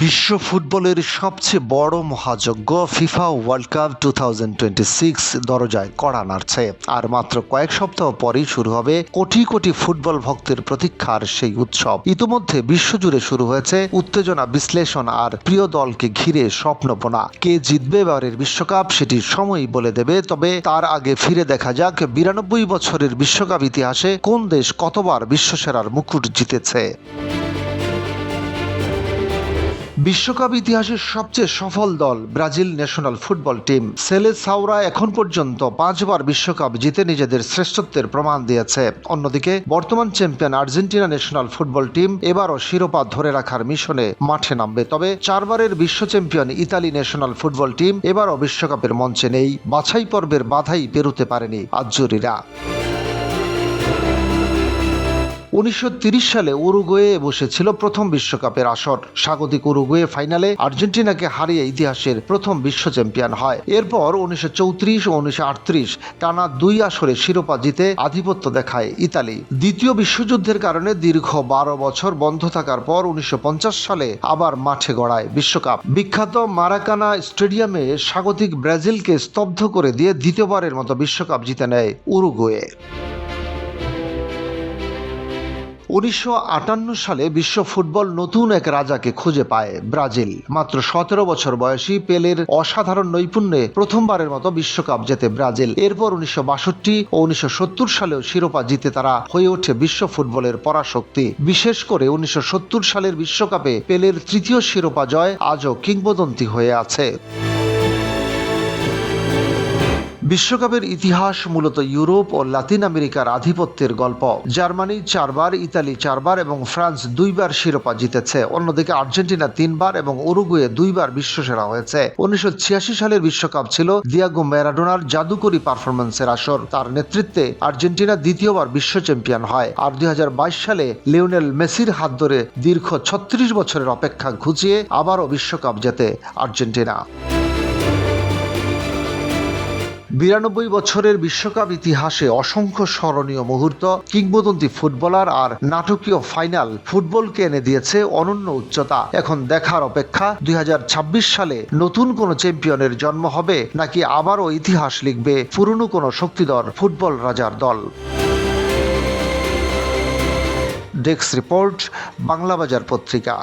বিশ্ব ফুটবলের সবচেয়ে বড় মহাযজ্ঞ ফিফা ওয়ার্ল্ড কাপ 2026 দরজায় কড়া নাড়ছে। আর মাত্র কয়েক সপ্তাহ পরেই শুরু হবে কোটি কোটি ফুটবল ভক্তের প্রতীক্ষার সেই উৎসব। ইতোমধ্যে বিশ্বজুড়ে শুরু হয়েছে উত্তেজনা, বিশ্লেষণ আর প্রিয় দলকে ঘিরে স্বপ্নপনা। কে জিতবে এবারের বিশ্বকাপ সেটি সময়ই বলে দেবে। তবে তার আগে ফিরে দেখা যাক 92 বছরের বিশ্বকাপ ইতিহাসে কোন দেশ কতবার বিশ্বসেরার মুকুট জিতেছে। বিশ্বকাপ ইতিহাসের সবচেয়ে সফল দল ব্রাজিল ন্যাশনাল ফুটবল টিম। সেলেসাওরা এখন পর্যন্ত 5 বার বিশ্বকাপ জিতে নিজেদের শ্রেষ্ঠত্বের প্রমাণ দিয়েছে। অন্যদিকে বর্তমান champion Argentina national football team এবারও শিরোপা ধরে রাখার মিশনে মাঠে নামবে। তবে 4 বারের বিশ্ব champion Italy national football team এবারও বিশ্বকাপের মঞ্চে নেই। বাছাই পর্বের বাধাই পেরোতে পারেনি আজ্জুরিরা। 1930 সালে উরুগুয়ে বসেছিল প্রথম বিশ্বকাপের আসর। স্বাগতিক উরুগুয়ে ফাইনালে আর্জেন্টিনাকে হারিয়ে ইতিহাসের প্রথম বিশ্ব চ্যাম্পিয়ন হয়। এরপর 1934 ও 1938 টানা 2 আসরে শিরোপা জিতে আধিপত্য দেখায় ইতালি। দ্বিতীয় বিশ্বযুদ্ধের কারণে দীর্ঘ 12 বছর বন্ধ থাকার পর 1950 সালে আবার মাঠে গড়ায় বিশ্বকাপ। বিখ্যাত মারাকানা স্টেডিয়ামে স্বাগতিক ব্রাজিলকে স্তব্ধ করে দিয়ে দ্বিতীয়বারের মতো বিশ্বকাপ জিতে নেয় উরুগুয়ে। 1958 সালে বিশ্ব ফুটবল নতুন এক রাজাকে খুঁজে পায় ব্রাজিল। মাত্র 17 বছর বয়সী পেলের অসাধারণ নৈপুণ্যে প্রথমবারের মতো বিশ্বকাপ জেতে ব্রাজিল। এরপর 1962 ও 1970 সালেও শিরোপা জিতে তারা হয়ে ওঠে বিশ্ব ফুটবলের পরাশক্তি। বিশেষ করে 1970 সালের বিশ্বকাপে পেলের তৃতীয় শিরোপা জয় আজও কিংবদন্তি হয়ে আছে। বিশ্বকাপের ইতিহাস মূলত ইউরোপ ও লাতিন আমেরিকার আধিপত্যের গল্প। জার্মানি 4 বার, ইতালি 4 বার এবং ফ্রান্স 2 বার শিরোপা জিতেছে। অন্যদিকে আর্জেন্টিনা 3 বার এবং উরুগুয়ে 2 বার বিশ্বসেরা হয়েছে। 1986 সালের বিশ্বকাপ ছিল দিয়েগো ম্যারাডোনার জাদুকরী পারফরম্যান্সের আসর। তার নেতৃত্বে আর্জেন্টিনা দ্বিতীয়বার বিশ্ব চ্যাম্পিয়ন হয়। আর 2022 সালে লিওনেল মেসির হাত ধরে দীর্ঘ 36 বছরের অপেক্ষা ঘুচিয়ে আবারও বিশ্বকাপ জেতে আর্জেন্টিনা। 92 বছরের বিশ্বকাপ ইতিহাসে অসংখ্য স্মরণীয় মুহূর্ত, কিংবদন্তি ফুটবলার আর নাটকীয় ফাইনাল ফুটবলকে এনে দিয়েছে অনন্য উচ্চতা। এখন দেখার অপেক্ষা 2026 সালে নতুন কোনো চ্যাম্পিয়নের জন্ম হবে নাকি আবারও ইতিহাস লিখবে পুরনো কোনো শক্তিধর ফুটবল রাজার দল। ডেস্ক রিপোর্ট, বাংলা বাজার পত্রিকা।